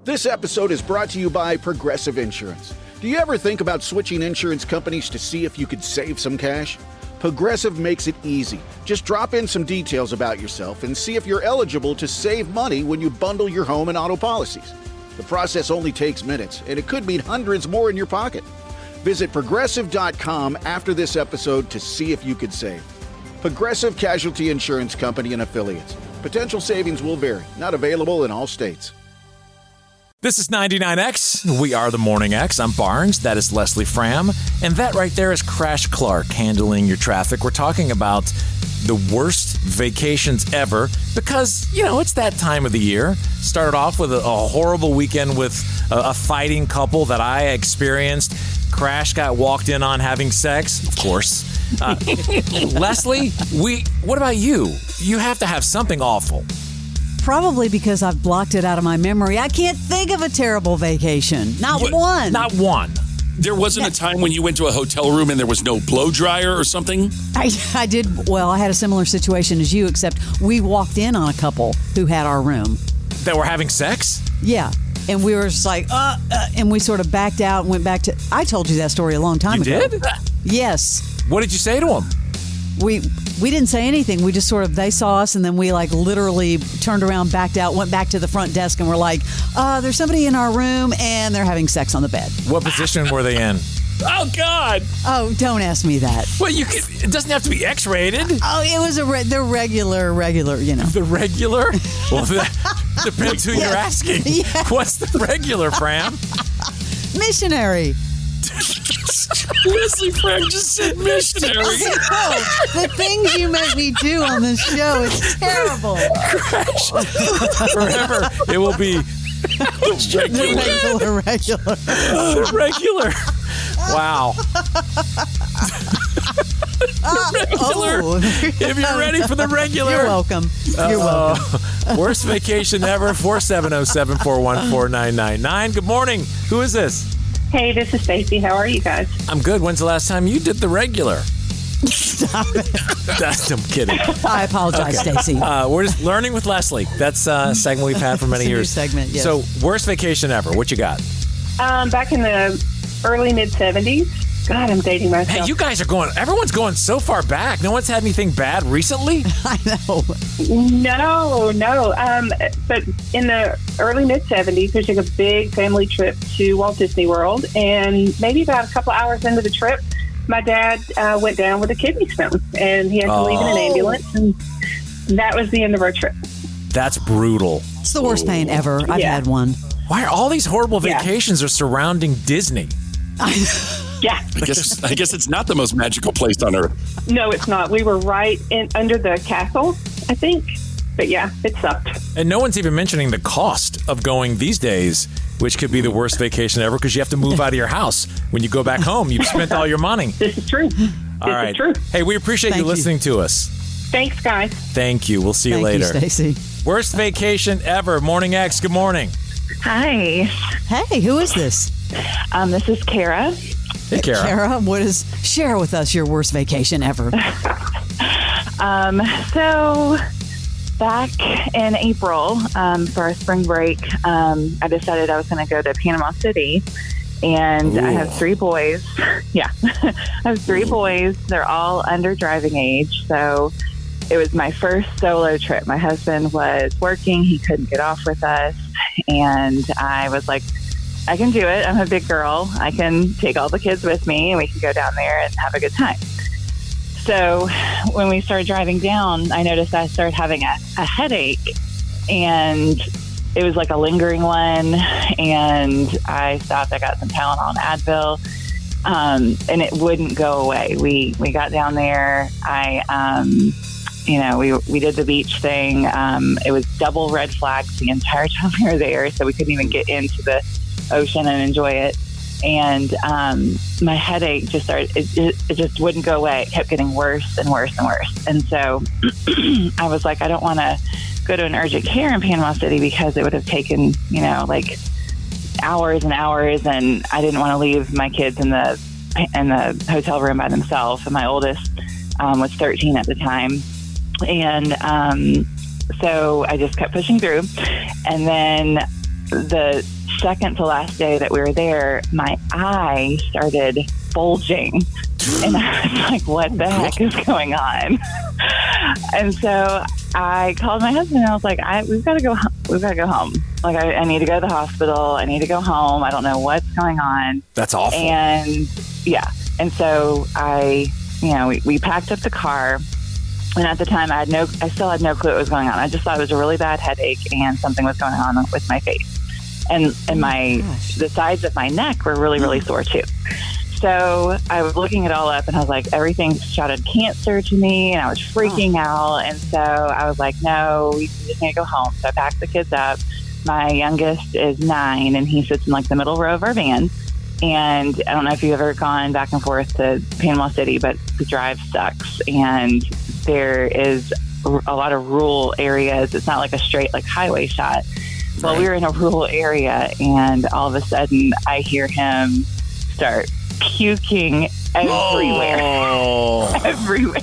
This episode is brought to you by Progressive Insurance. Do you ever think about switching insurance companies to see if you could save some cash? Progressive makes it easy. Just drop in some details about yourself and see if you're eligible to save money when you bundle your home and auto policies. The process only takes minutes, and it could mean hundreds more in your pocket. Visit Progressive.com after this episode to see if you could save. Progressive Casualty Insurance Company and Affiliates. Potential savings will vary. Not available in all states. This is 99X. We are the Morning X. I'm Barnes. That is Leslie Fram. And that right there is Crash Clark handling your traffic. We're talking about the worst vacations ever because, it's that time of the year. Started off with a horrible weekend with a fighting couple that I experienced. Crash got walked in on having sex, of course. Leslie, what about you? You have to have something awful. Probably because I've blocked it out of my memory. I can't think of a terrible vacation. Not one. Not one. There wasn't a time when you went to a hotel room and there was no blow dryer or something? I did. Well, I had a similar situation as you, except we walked in on a couple who had our room. That were having sex? Yeah. And we were just like, and we sort of backed out and went back to... I told you that story a long time ago. You did? Yes. What did you say to them? We didn't say anything. We just sort of, they saw us and then we literally turned around, backed out, went back to the front desk and we're like, there's somebody in our room and they're having sex on the bed. What position were they in? Oh, God. Oh, don't ask me that. Well, it doesn't have to be X-rated. Oh, it was the regular, The regular? Well, that depends who you're asking. Yeah. What's the regular, Fram? Missionary. Leslie Frank just said missionary. The things you make me do on this show, it's terrible. Crash. Forever, it will be regular. Regular. Wow. Regular. If you're ready for the regular. You're welcome. You're welcome. Worst vacation ever, 470-741-4999. Good morning. Who is this? Hey, this is Stacy. How are you guys? I'm good. When's the last time you did the regular? Stop it. I'm kidding. I apologize, Okay. Stacy. We're just learning with Leslie. That's a segment we've had for many It's a new years. segment, yes. So, worst vacation ever. What you got? Back in the early mid-'70s. God, I'm dating myself. Hey, you guys are everyone's going so far back. No one's had anything bad recently? I know. No. But in the early mid-'70s, we took a big family trip to Walt Disney World. And maybe about a couple hours into the trip, my dad went down with a kidney stone. And he had to leave in an ambulance. And that was the end of our trip. That's brutal. It's the worst pain ever. I've had one. Why are all these horrible vacations are surrounding Disney? Yeah. I guess it's not the most magical place on earth. No, it's not. We were right under the castle, I think. But yeah, it sucked. And no one's even mentioning the cost of going these days, which could be the worst vacation ever because you have to move out of your house. When you go back home, you've spent all your money. This is true. All right. This is true. Hey, we appreciate you listening to us. Thanks, guys. Thank you. We'll see you later. Thank you, Stacy. Worst vacation ever. Morning X. Good morning. Hi. Hey, who is this? This is Kara. Hey, Kara. Kara, share with us your worst vacation ever. So back in April, for our spring break, I decided I was going to go to Panama City. And I have 3 boys. Yeah. I have 3 boys. They're all under driving age. So it was my first solo trip. My husband was working. He couldn't get off with us. And I was like, I can do it. I'm a big girl. I can take all the kids with me and we can go down there and have a good time. So when we started driving down, I noticed I started having a headache, and it was like a lingering one. And I stopped. I got some Tylenol and Advil, and it wouldn't go away. We got down there. We did the beach thing. It was double red flags the entire time we were there, so we couldn't even get into the ocean and enjoy it. And my headache just started, it just wouldn't go away. It kept getting worse and worse and worse. And so I was like, I don't want to go to an urgent care in Panama City because it would have taken, hours and hours. And I didn't want to leave my kids in the hotel room by themselves. And my oldest was 13 at the time. And so I just kept pushing through. And then the second to last day that we were there, my eye started bulging. And I was like, what the heck is going on? And so I called my husband and I was like, we've got to go home. Like, I need to go to the hospital. I need to go home. I don't know what's going on. That's awful. And and so we packed up the car. And at the time I still had no clue what was going on. I just thought it was a really bad headache and something was going on with my face. And the sides of my neck were really, really sore too. So I was looking it all up and I was like, everything shouted cancer to me, and I was freaking out. And so I was like, no, we just need to go home. So I packed the kids up. My youngest is 9 and he sits in like the middle row of our van. And I don't know if you've ever gone back and forth to Panama City, but the drive sucks. And there is a lot of rural areas. It's not like a straight like highway shot. Well, we were in a rural area and all of a sudden I hear him start puking everywhere. Everywhere.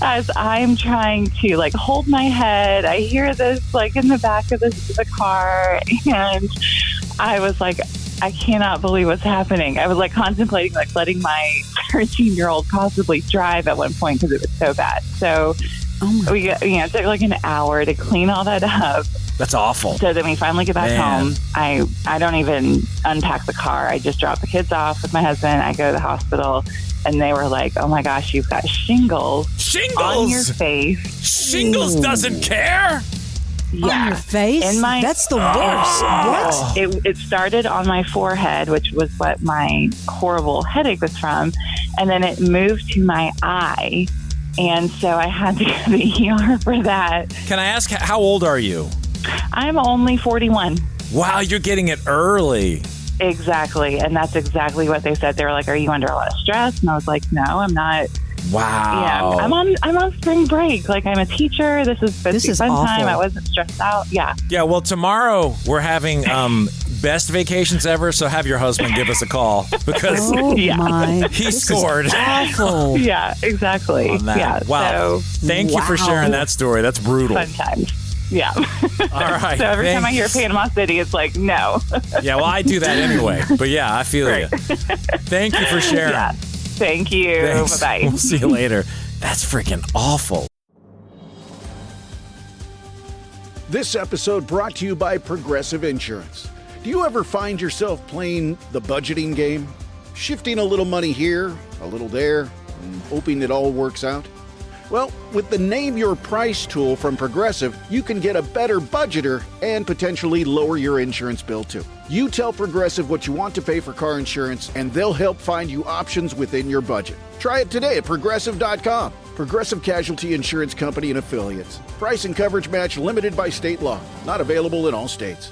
As I'm trying to like hold my head, I hear this like in the back of the car, and I was like, I cannot believe what's happening. I was like contemplating like letting my 13-year-old possibly drive at one point because it was so bad. So it took like an hour to clean all that up. That's awful. So then we finally get back home. I don't even unpack the car. I just drop the kids off with my husband. I go to the hospital, and they were like, oh my gosh, you've got shingles on your face. Shingles doesn't care? On your face? That's the worst. What? It started on my forehead, which was what my horrible headache was from. And then it moved to my eye. And so I had to go to the ER for that. Can I ask, how old are you? I'm only 41. Wow, you're getting it early. Exactly. And that's exactly what they said. They were like, are you under a lot of stress? And I was like, no, I'm not. Wow. Yeah, I'm on spring break. Like, I'm a teacher. This is supposed to be fun time. I wasn't stressed out. Yeah. Yeah, well, tomorrow we're having best vacations ever, so have your husband give us a call because he scored. Awful. Yeah, exactly. On that. Yeah. Wow. So, Thank you for sharing that story. That's brutal. Fun times. Yeah. All right. So every time I hear Panama City, it's like, no. Yeah, well, I do that anyway. But yeah, I feel you. Thank you for sharing. Yeah. Thank you. Thanks. Bye-bye. We'll see you later. That's freaking awful. This episode brought to you by Progressive Insurance. Do you ever find yourself playing the budgeting game? Shifting a little money here, a little there, and hoping it all works out? Well, with the Name Your Price tool from Progressive, you can get a better budgeter and potentially lower your insurance bill too. You tell Progressive what you want to pay for car insurance, and they'll help find you options within your budget. Try it today at Progressive.com. Progressive Casualty Insurance Company and Affiliates. Price and coverage match limited by state law. Not available in all states.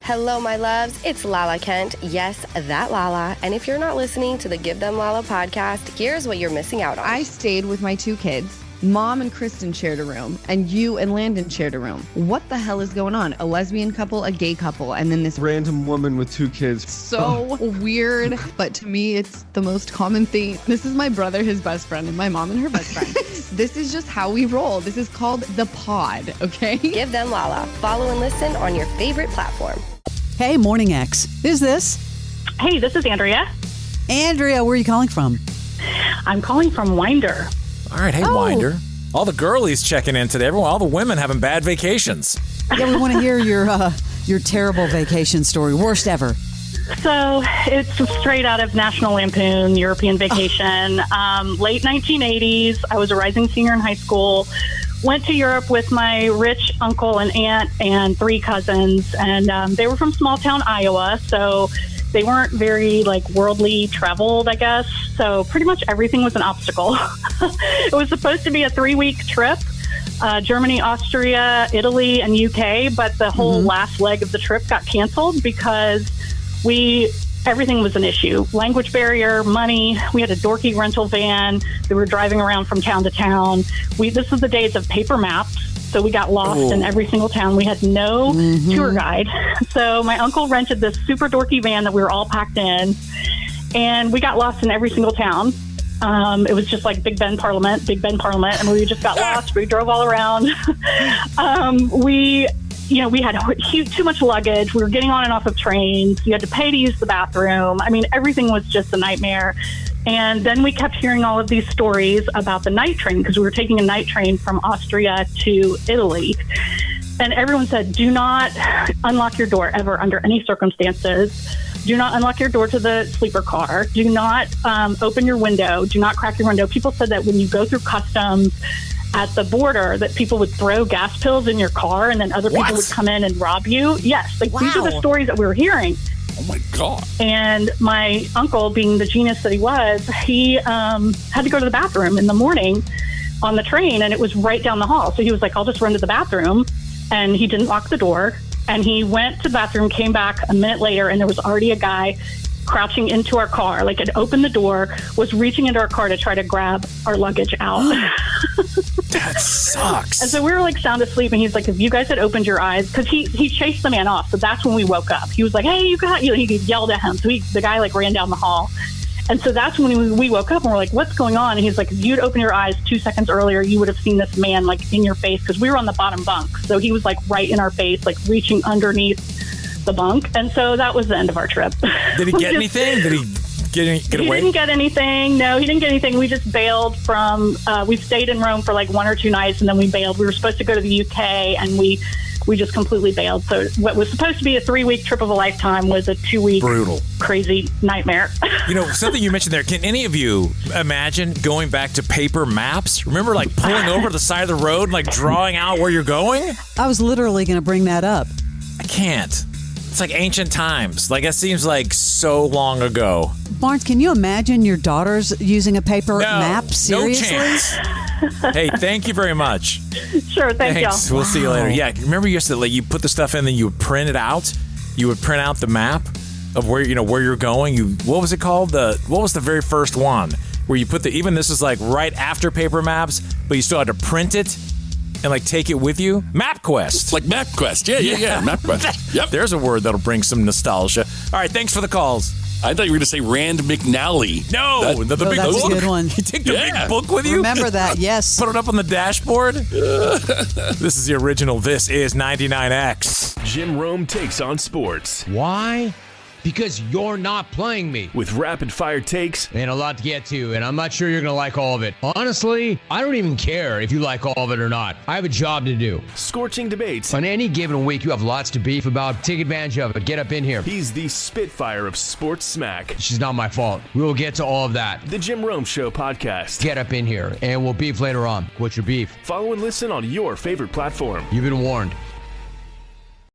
Hello, my loves. It's Lala Kent. Yes, that Lala. And if you're not listening to the Give Them Lala podcast, here's what you're missing out on. I stayed with my 2 kids. Mom and Kristen shared a room, and you and Landon shared a room. What the hell is going on? A lesbian couple, a gay couple, and then this random woman with 2 kids. So weird, but to me, it's the most common thing. This is my brother, his best friend, and my mom and her best friend. This is just how we roll. This is called the pod, okay? Give Them Lala. Follow and listen on your favorite platform. Hey, Morning X. Who's this? Hey, this is Andrea. Andrea, where are you calling from? I'm calling from Winder. All right, hey, Winder. All the girlies checking in today. All the women having bad vacations. Yeah, we want to hear your terrible vacation story. Worst ever. So it's straight out of National Lampoon, European Vacation. Late 1980s. I was a rising senior in high school. Went to Europe with my rich uncle and aunt and 3 cousins. And they were from small town Iowa. So they weren't very worldly traveled, I guess. So pretty much everything was an obstacle. It was supposed to be a 3-week trip. Germany, Austria, Italy, and UK. But the whole last leg of the trip got canceled because everything was an issue. Language barrier, money. We had a dorky rental van. We were driving around from town to town. This was the days of paper maps. So we got lost in every single town. We had no tour guide. So my uncle rented this super dorky van that we were all packed in. And we got lost in every single town. It was just like Big Ben Parliament, and we just got lost. We drove all around. We had too much luggage. We were getting on and off of trains. You had to pay to use the bathroom. I mean, everything was just a nightmare. And then we kept hearing all of these stories about the night train, because we were taking a night train from Austria to Italy. And everyone said, do not unlock your door ever under any circumstances. Do not unlock your door to the sleeper car. Do not open your window. Do not crack your window. People said that when you go through customs at the border, that people would throw gas pills in your car, and then other people would come in and rob you. Yes, these are the stories that we were hearing. Oh my God. And my uncle, being the genius that he was, he had to go to the bathroom in the morning on the train, and it was right down the hall. So he was like, I'll just run to the bathroom. And he didn't lock the door. And he went to the bathroom, came back a minute later, and there was already a guy crouching into our car, like had opened the door, was reaching into our car to try to grab our luggage out. That sucks. And so we were like sound asleep, and he's like, if you guys had opened your eyes, because he chased the man off. So that's when we woke up. He was like, hey, he yelled at him. So the guy like ran down the hall. And so that's when we woke up and we're like, what's going on? And he's like, if you'd opened your eyes 2 seconds earlier, you would have seen this man like in your face, because we were on the bottom bunk. So he was like right in our face, like reaching underneath the bunk. And so that was the end of our trip. Did he get anything? Did he get away? He didn't get anything. No, he didn't get anything. We just bailed from, we stayed in Rome for like 1 or 2 nights, and then we bailed. We were supposed to go to the UK, and we just completely bailed. So what was supposed to be a 3-week trip of a lifetime was a 2-week brutal, crazy nightmare. Something you mentioned there. Can any of you imagine going back to paper maps? Remember, like pulling over to the side of the road, and, like drawing out where you're going? I was literally going to bring that up. I can't. It's like ancient times. Like, it seems like so long ago. Barnes, can you imagine your daughters using a paper map? Seriously? No chance. Hey, thank you very much. Sure, thanks. We'll see you later. Yeah, remember you used to you put the stuff in, then you would print it out. You would print out the map of where you're going. What was it called? What was the very first one where you put even this is like right after paper maps, but you still had to print it and like take it with you? MapQuest. Like MapQuest. Yeah. MapQuest. Yep. There's a word that'll bring some nostalgia. All right, thanks for the calls. I thought you were going to say Rand McNally. No, the big that's book. a good one. You take the big book with you? Remember that, yes. Put it up on the dashboard? This is the original. This is 99X. Jim Rome takes on sports. Why? Because you're not playing me. With rapid-fire takes. And a lot to get to, and I'm not sure you're going to like all of it. Honestly, I don't even care if you like all of it or not. I have a job to do. Scorching debates. On any given week, you have lots to beef about. Take advantage of it. Get up in here. He's the Spitfire of sports smack. She's not my fault. We will get to all of that. The Jim Rome Show podcast. Get up in here, and we'll beef later on. What's your beef? Follow and listen on your favorite platform. You've been warned.